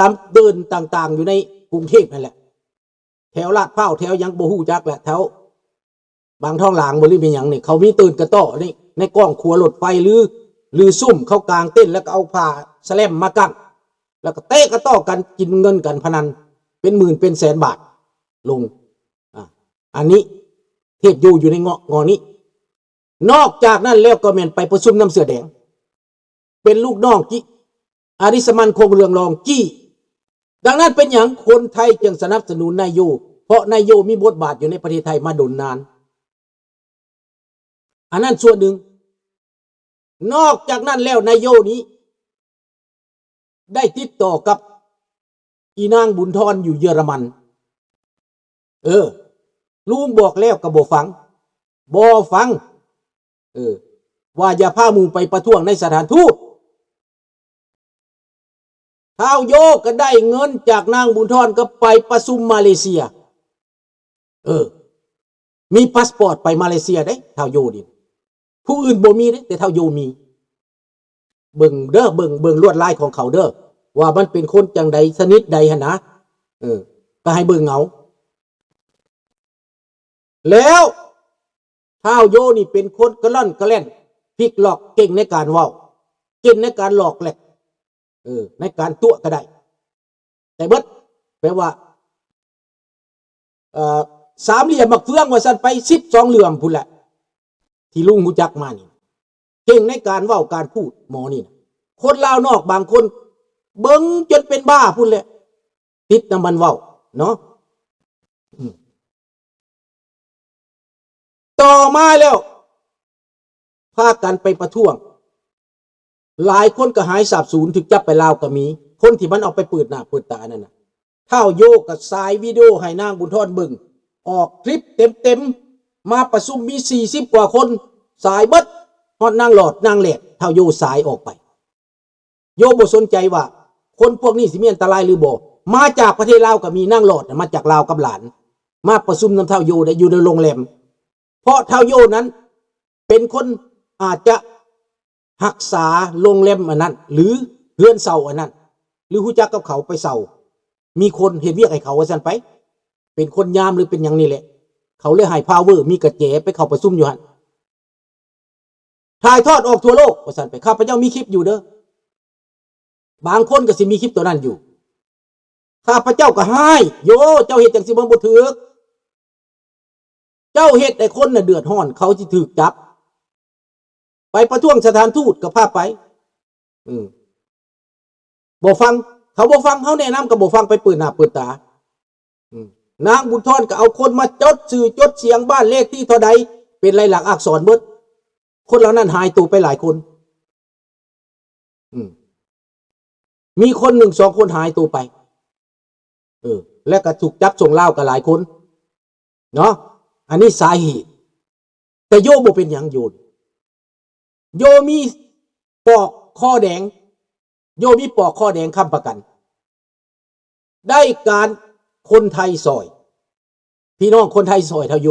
ตามเดินต่างๆอยู่ในกรุงเทพนั่นแหละแถวลาดพร้าวแถวยังบ่ฮู้จักแหละแถวบางท้องหลางบ่หรือเป็นหยังนี่เขามีตื่นกระต้อนี่ในกล้องขัวรถไฟหรือซุ่มเข้ากลางเต้นแล้วก็เอาผ้าสแลมมากั้นแล้วก็เตะกระต้อกันกินเงินกันพนันเป็นหมื่นเป็นแสนบาทลงอันนี้เทพอยู่ในงอนี้นอกจากนั้นแล้วก็แม่นไปประชุมน้ำเสือแดงเป็นลูกน้องกี้อาริสมันคงเรืองรองจี้ดังนั้นเป็นอย่างคนไทยจึงสนับสนุนนายโยเพราะนายโยมีบทบาทอยู่ในประเทศไทยมาดนนานอันนั้นส่วนหนึ่งนอกจากนั้นแล้วนายโยนี้ได้ติดต่อกับอีนางบุญทรอยู่เยอรมันลุงบอกแล้วก็บ่ฟังว่าอย่าพาหมู่ไปประท้วงในสถานทูตท้าวโยก็ได้เงินจากนางบุญทรก็ไปประชุมมาเลเซียมีพาสปอร์ตไปมาเลเซียได้ท้าวโยดิผู้อื่นบ่มีได้แต่ท้าวโยมีเบิ่งเด้อเบิ่งลวดลายของเขาเด้อว่ามันเป็นคนจังใดชนิดใดหั่นนะก็ให้เบิ่งเงาแล้วท้าวโยนี่เป็นคนกระล่อนกระแล่นพลิกหลอกเก่งในการเว้าเก่งในการหลอกแหละในการตัวก็ได้แต่เบิดแปลว่าสามเหลี่ยมมักเฟืองว่าซั่นไป12เหลี่ยมพุ่นแหละที่ลุงรู้จักมานี่เก่งในการเว้าการพูดหมอนี่นะคนลาวนอกบางคนเบิ่งจนเป็นบ้าพุ่นแหละติดน้ำมันเว้าเนาะต่อมาแล้วพากันไปประท้วงหลายคนก็หายสาบสูญถึงจับไปลาวก็มีคนที่มันเอาไปเปิดหน้าเปิดตานั่นน่ะท้าวโยกับสายวิดีโอให้นางบุญทรเบิ่งออกคลิปเต็มมาประชุมมี40กว่าคนสายเบิดฮอดนางหลอดนางแหลดท้าวโยสายออกไปโยบ่สนใจว่าคนพวกนี้สิมีอันตรายหรือบ่มาจากประเทศลาวก็มีนางหลอดมาจากลาวกับหลานมาประชุมนำท้าวโยได้อยู่ในโรงแรมเพราะท้าวโยนั้นเป็นคนอาจจะรักษาโรงแรมอันนั้นหรือเรือนเสาอันนั้นหรือฮู้จักกับเขาไปเสามีคนเฮ็ดเวียกให้เขาว่าซั่นไปเป็นคนยามหรือเป็นหยังนี่แหละเขาเลยให้พาวเวอร์มีกระแจไปเข้าประชุมอยู่หั่นถ่ายทอดออกทั่วโลกว่าซั่นไปข้าพเจ้ามีคลิปอยู่เด้อบางคนก็สิมีคลิปตัวนั้นอยู่ข้าพเจ้าก็ให้โยเจ้าเฮ็ดจังสิบ่ถูกเจ้าเฮ็ดให้คนน่ะเดือดร้อนเขาสิถูกจับไปประท้วงสถานทูตก็พาไปบ่ฟังเขาบ่ฟังเขาแนะนำก็บ่ฟังไปเปิดหน้าเปิดตานางบุญทรก็เอาคนมาจดชื่อจดเสียงบ้านเลขที่เท่าใดเป็นลายลักษณ์อักษรเบิดคนเหล่านั้นหายตัวไปหลายคนมีคน1-2คนหายตัวไปและก็ถูกจับส่งลาวก็หลายคนเนาะอันนี้สาเหตุแต่โยบ่เป็นหยังโยมีปอกข้อแดงโยมีปอกข้อแดงค้ำประกันได้การคนไทยซอยพี่น้องคนไทยซอยเท่าโย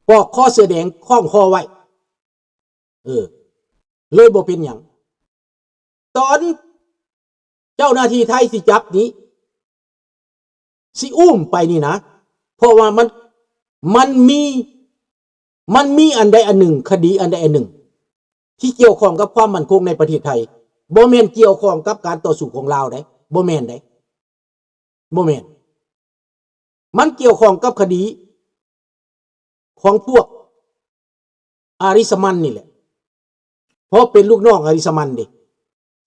ปอกข้อเสื้อแดงคล้องคอไว้เลยบ่เป็นหยังตอนเจ้าหน้าที่ไทยสิจับนี้สิอุ้มไปนี่นะเพราะว่ามันมีอันใดอันหนึ่งคดีอันใดอันหนึ่งที่เกี่ยวข้องกับความมั่นคงในประเทศไทยบ่แม่นเกี่ยวข้องกับการต่อสู้ของลาวได้บ่แม่นได้บ่แม่นมันเกี่ยวข้องกับคดีของพวกอาริสมันนี่แหละเพราะเป็นลูกน้องอาริสมันเด้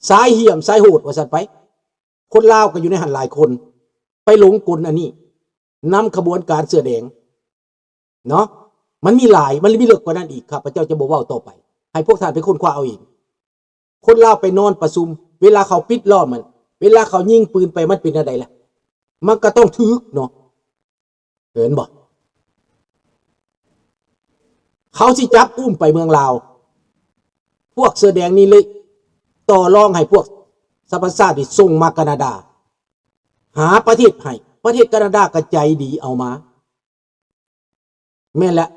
สายเหี้ยมสายโหดว่าซั่นไปคนลาวก็อยู่ในหันหลายคนไปหลงกลอันนี้นำขบวนการเสื้อแดงเนาะมันมีหลายมันมีลึกกว่านั้นอีกครับพระเจ้าจะบอกว่าต่อไปให้พวกท่านเป็นคนคว้าเอาเองคนลาวไปนอนประชุมเวลาเขาปิดล้อมมันเวลาเขายิงปืนไปมันเป็นอะไรล่ะมันก็ต้องทึกเนาะเห็นบ่เขาสิจับอุ้มไปเมืองลาวพวกเสื้อแดงนี่เลยต่อรองให้พวกสหประชาชาติส่งมาแคนาดาหาประเทศให้ประเทศแคนาดาก็ใจดีเอามาแม่นแหละ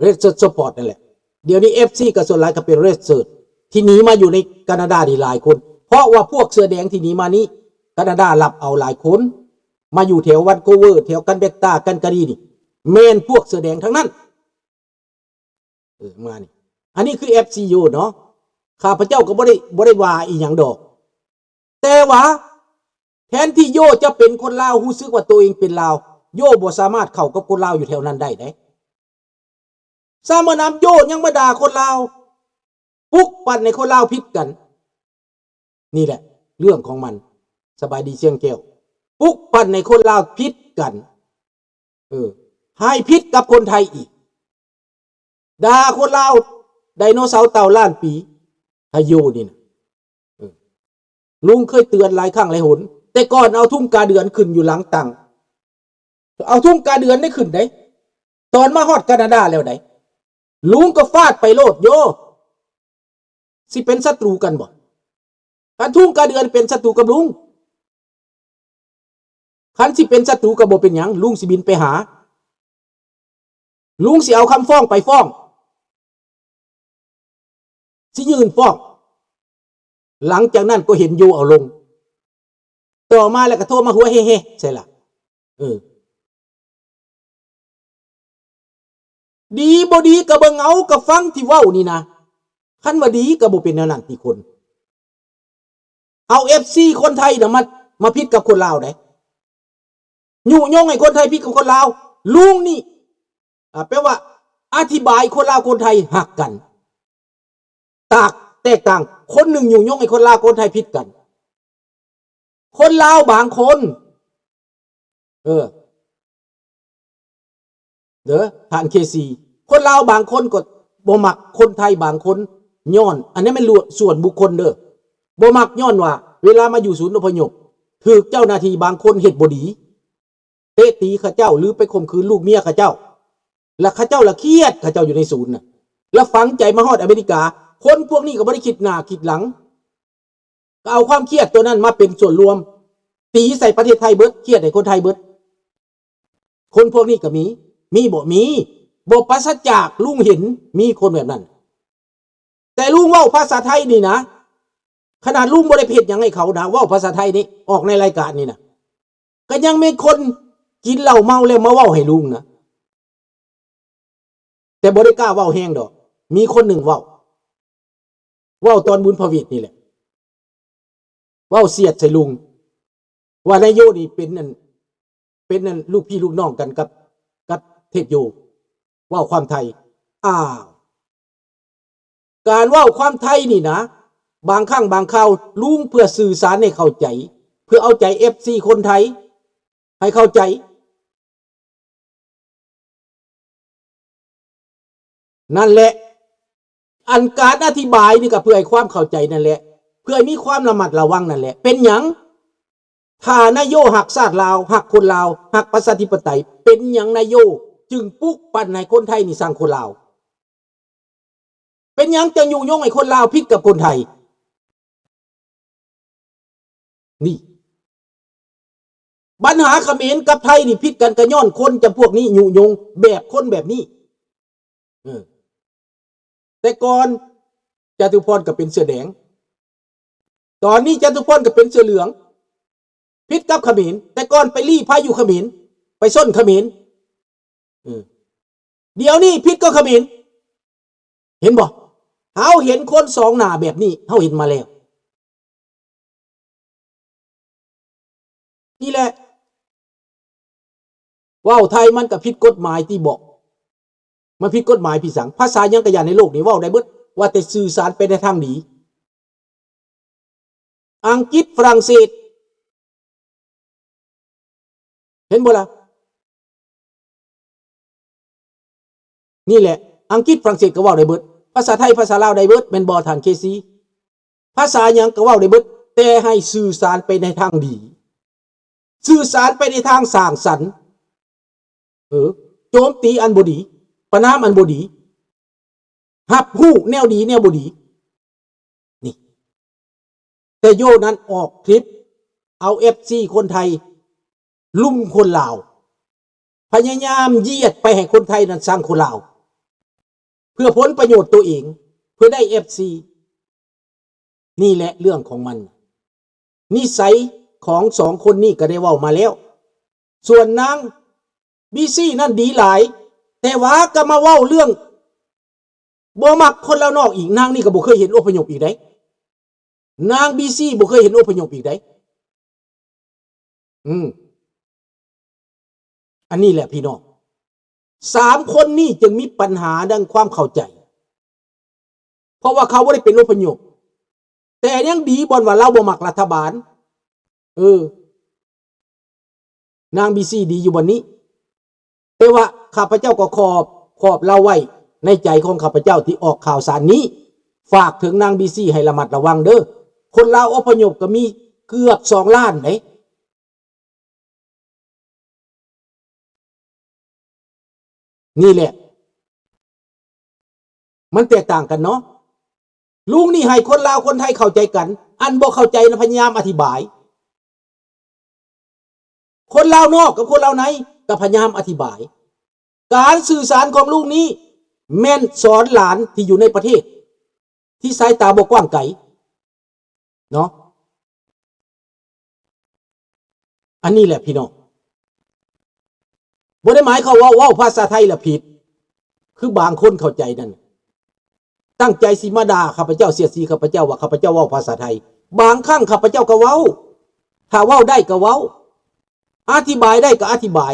เรดเซิร์ชสปอร์ตนั่นแหละเดี๋ยวนี้ FC กับส่วนหลายก็เป็นเรดเซิร์ชที่หนีมาอยู่ในแคนาดานี่หลายคนเพ ราะว่าพวกเสื้อแดงที่หนีมานี้แคนาดารับเอาหลายคนมาอยู่แถววันโคเวอร์แถวกันเบกตากันกะดีนี่เมนพวกเสื้อแดงทั้งนั้นมานี่อันนี้คือ FCU เนาะข้าพเจ้าก็บ่ได้ว่าอีหยังดอกแต่ว่าแทนที่โยจะเป็นคนลาวรู้สึกว่าตัวเองเป็นลาวโยบ่สามารถเข้ากับคนลาวอยู่แถวนั้นได้สามนำโยยังมาด่าคนลาวปุกปั่นในคนลาวผิดกันนี่แหละเรื่องของมันสบายดีเชียงแก้วปุกปั่นในคนลาวผิดกันให้ผิดกับคนไทยอีกด่าคนลาวไดโนเสาร์เต่าล้านปีให้โยนี่นะลุงเคยเตือนหลายครั้งหลายหนแต่ก่อนเอาทุ่งกาเดือนขึ้นอยู่หลังตังเอาทุ่งกาเดือนได้ขึ้นได้ตอนมาฮอดแคนาดาแล้วได้ลุงก็ฟาดไปโลดโยสิเป็นศัตรูกันบ่คันทุ่งกาเดือนเป็นศัตรูกับลุงคันสิเป็นศัตรูกับบ่เป็นหยังลุงสิบินไปหาลุงสิเอาคำฟ้องไปฟ้องสิยืนฟ้องหลังจากนั้นก็เห็นโยเอาลงต่อมาแล้วก็โทรมาหัวเฮ่ๆใช่ล่ะดีบ่ดีก็เบิ่งเอาก็ฟังที่เว้านี่นะคันว่าดีก็บ่เป็นแนวนั้นที่คนเอา FC คนไทยน่ะมาผิดกับคนลาวได้ยุยงให้คนไทยผิดกับคนลาวลุงนี่แปลว่าอธิบายคนลาวคนไทยหักกันแตกต่างคนหนึ่งยุยงให้คนลาวคนไทยผิดกันคนลาวบางคนผ่านเคซีคนลาวบางคนก็บ่มักคนไทยบางคนย้อนอันนี้มันส่วนบุคคลบ่มักย้อนว่าเวลามาอยู่ศูนย์อพยพถูกเจ้าหน้าที่บางคนเฮ็ดบ่ดีเตะตีข้าเจ้าหรือไปข่มขืนลูกเมียข้าเจ้าแล้วข้าเจ้าละเครียดข้าเจ้าอยู่ในศูนย์น่ะแล้วฝังใจมาฮอดอเมริกาคนพวกนี้ก็บ่ได้คิดหน้าคิดหลังก็เอาความเครียดตัวนั้นมาเป็นส่วนรวมตีใส่ประเทศไทยเบิดเครียดให้คนไทยเบิดคนพวกนี้ก็มีบ่ปราศจากลุงเห็นมีคนแบบนั้นแต่ลุงเว้าภาษาไทยนี่นะขนาดลุงบ่ได้เฮ็ดหยังให้เขานะเว้าภาษาไทยนี่ออกในรายการนี่นะก็ยังมีคนกินเหล้าเมาแล้วมาเว้าให้ลุงนะแต่บ่ได้กล้าเว้าแห้งดอกมีคนหนึ่งเว้าตอนบุญพวิตรนี่แหละเว้าเสียดใส่ลุงว่านายโยนี่เป็นนั่นลูกพี่ลูกน้องกันกับเทพโยเว้าความไทยการเว้าความไทยนี่นะบางครั้งบางคราวลุงเพื่อสื่อสารให้เข้าใจเพื่อเอาใจ FC คนไทยให้เข้าใจนั่นแหละอันการอธิบายนี่ก็เพื่อให้ความเข้าใจนั่นแหละเพื่อให้มีความระมัดระวังนั่นแหละเป็นหยังถ้านายโยหักชาติลาวหักคนลาวหักประชาธิปไตยเป็นหยังนายโยจึงปลุกปั่นให้คนไทยนี่สร้างคนลาวเป็นหยังจะยุยงให้คนลาวผิดกับคนไทยนี่ปัญหาเขมรกับไทยนี่ผิดกันกระย้อนคนจำพวกนี้ยุยงแบบคนแบบนี้แต่ก่อนจตุพรก็เป็นเสื้อแดงตอนนี้จตุพรก็เป็นเสื้อเหลืองผิดกับเขมรแต่ก่อนไปลี้ภัยอยู่เขมรไปส้นเขมรเดี๋ยวนี้ผิดก็เขมรเห็นบ่เฮาเห็นคนสองหน้าแบบนี้เฮาเห็นมาแล้วนี่แหละว่าวไทยมันก็ผิดกฎหมายที่บอกมันผิดกฎหมายพี่สังภาษายังกระยานในโลกนี้ว่าวได้เบิดว่าแต่สื่อสารไปในทางดีอังกฤษฝรั่งเศสเห็นบ่ล่ะนี่แหละอังกฤษฝรั่งเศสก็ว่าวได้เบิดภาษาไทยภาษาลาวได้เบิดแม่นบ่ท่านเคซีภาษายังก็ว่าวได้เบิดแต่ให้สื่อสารไปในทางดีสื่อสารไปในทางสร้างสรรค์โจมตีอันบ่ดีประณามอันบ่ดีหับฮู้แนวดีแนวบ่ดีนี่แต่โยนั้นออกคลิปเอา FC คนไทยลุ่มคนลาวพยายามเหยียดไปให้คนไทยนั้นสร้างคนลาวเพื่อผลประโยชน์ตัวเองเพื่อได้ FC นี่แหละเรื่องของมัน นิสัยของสองคนนี้ก็ได้เว้ามาแล้วส่วนนางบีซี่นั่นดีหลายแต่ว่าก็มาเว้าเรื่องบ่มักคนลาวนอกอีกนางนี่ก็บ่เคยเห็นอพยพอีกได้นางบีซี่บ่เคยเห็นอพยพอีกได้อันนี้แหละพี่น้องสามคนนี้จึงมีปัญหาดังความเข้าใจเพราะว่าเขาบ่ได้เป็นอพยพแต่ยังดีบ่ว่าเราบ่มักรัฐบาลนางบีซี่ดีอยู่บนนี้แต่ว่าข้าพเจ้าก็ขอบเราไว้ในใจของข้าพเจ้าที่ออกข่าวสารนี้ฝากถึงนางบีซี่ให้ระมัดระวังเด้อคนลาวอพยพก็มีเกือบ2 ล้านไหนนี่แหละมันแตกต่างกันเนาะลุงนี่ให้คนลาวคนไทยเข้าใจกันอันบ่เข้าใจนะพยายามอธิบายคนลาวนอกกับคนลาวในก็พยายามอธิบายการสื่อสารของลุงนี้แม่นสอนหลานที่อยู่ในประเทศที่สายตาบ่กว้างไกลเนาะอันนี้แหละพี่น้องบ่ได้หมายเขาว่าภาษาไทยละผิดคือบางคนเข้าใจนั่นตั้งใจสิมาด่าข้าพเจ้าเสียดสีข้าพเจ้าว่าข้าพเจ้าเว้าภาษาไทยบางครั้งข้าพเจ้าก็เว้าถ้าเว้าได้ก็เว้าอธิบายได้ก็อธิบาย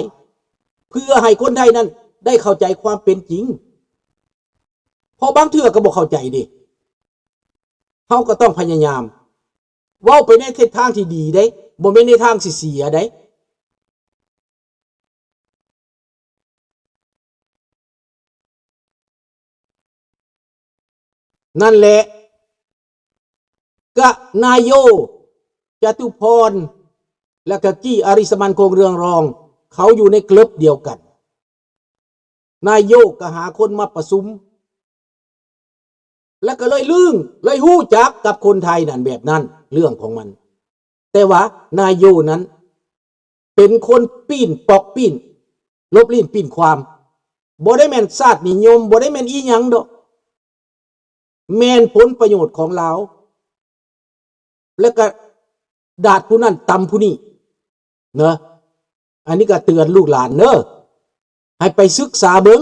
เพื่อให้คนไทยนั้นได้เข้าใจความเป็นจริงพอบางเทื่อก็บ่เข้าใจดิเฮาก็ต้องพยายามเว้าไปในทิศทางที่ดีได้บ่แม่นในทางสิเสียได้นั่นแหละกะนายโยจตุพรและก็กี้อาริสมันคงเรืองรองเขาอยู่ในกลุ่มเดียวกันนายโยก็หาคนมาประชุมแล้วก็เลยฮู้จักกับคนไทยนั่นแบบนั้นเรื่องของมันแต่ว่านายโยนั้นเป็นคนปีนปอกปีนลบลิ้นปีนความบ่ได้แม่นชาตินิยมบ่ได้แม่นอีหยังดอกแม่นผลประโยชน์ของเราแล้วก็ดาดผู้นั้นตำผู้นี้เนอะอันนี้ก็เตือนลูกหลานเนอะให้ไปศึกษาเบิ่ง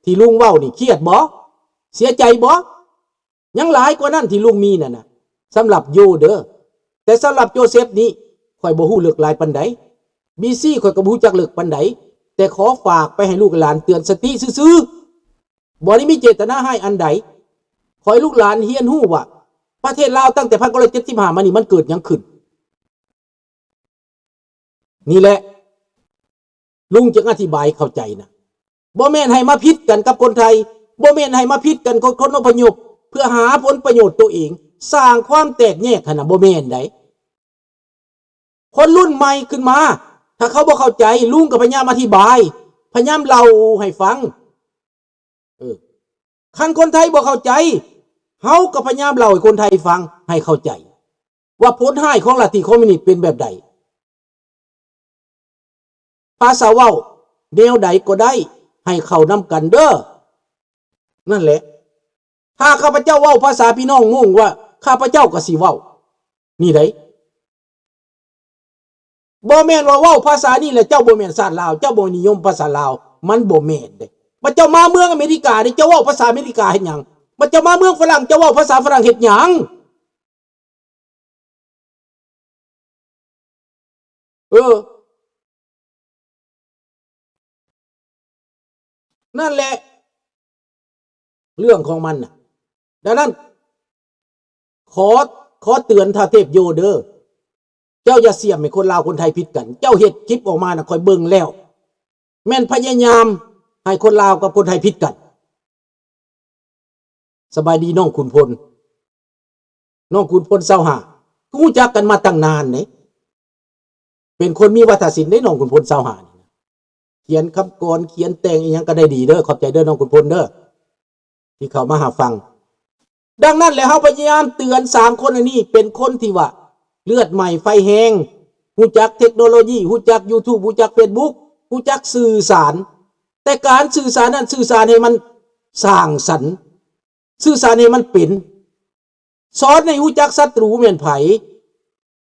ที่ลุงเว้านี่เครียดบ่เสียใจบ่ยังหลายกว่านั้นที่ลุงมีนั่นน่ะสำหรับโยเด้อแต่สำหรับโจเซฟนี้ข่อยบ่ฮู้เลิกหลายปานใดบีซี่ข่อยก็บ่ฮู้จักเลิกปานใดแต่ขอฝากไปให้ลูกหลานเตือนสติซื่อๆบ่ได้มีเจตนาให้อันใดขอให้ลูกหลานเรียนรู้ว่าประเทศลาวตั้งแต่1975มานี่มันเกิดหยังขึ้นนี่แหละลุงจะอธิบายเข้าใจนะบ่แม่นให้มาพิษกันกับคนไทยบ่แม่นให้มาพิษกันกับคนอพยพเพื่อหาผลประโยชน์ตัวเองสร้างความแตกแยกขนาดบ่แม่นได้คนรุ่นใหม่ขึ้นมาถ้าเขาบ่เข้าใจลุงก็พยายามอธิบายพยายามเล่าให้ฟังคันคนไทยบ่เข้าใจเฮาก็พยายามเล่าให้คนไทยฟังให้เข้าใจว่าผลร้ายของลัทธิคอมมิวนิสต์เป็นแบบใดภาษาเว้าแนวใดก็ได้ให้เข้านำกันเด้อนั่นแหละถ้าข้าพเจ้าเว้าภาษาพี่น้องงงว่าข้าพเจ้าก็สิเว้านี่ไดบ่แม่นว่าเว้าภาษานี่แหละเจ้าบ่แม่นชาติลาวเจ้าบ่นิยมภาษาลาวมันบ่แม่นเด้บัดเจ้ามาเมืองอเมริกานี่เจ้าเว้าภาษาอเมริกาเฮ็ดหยังบัดเจ้ามาเมืองฝรั่งเจ้าเว้าภาษาฝรั่งเฮ็ดหยังนั่นแหละเรื่องของมันน่ะดังนั้นขอเตือนท่าเทพโยเด้อเจ้าอย่าเสียมให้คนลาวคนไทยผิดกันเจ้าเฮ็ดคลิปออกมาน่ะคอยเบิ่งแล้วแม่นพยายามให้คนลาวกับคนไทยผิดกันสบายดีน้องขุนพล25รู้จักกันมาตั้งนานเนี่ยเป็นคนมีวัฒนศิลป์ได้น้องขุนพล25เขียนคำกรเขียนแต่งอีหยังก็ได้ดีเด้อขอบใจเด้อน้องขุนพลเด้อที่เขามาหาฟังดังนั้นแล้วเฮาพยายามเตือน3คนอันนี้เป็นคนที่ว่าเลือดใหม่ไฟแห้งฮู้จักเทคโนโลยีฮู้จัก YouTube ฮู้จัก Facebook ฮู้จักสื่อสารแต่การสื่อสารนั้นสื่อสารให้มันสร้างสรรค์สื่อสารให้มันเป็นสอนให้ฮู้จักศัตรูแม่นไผ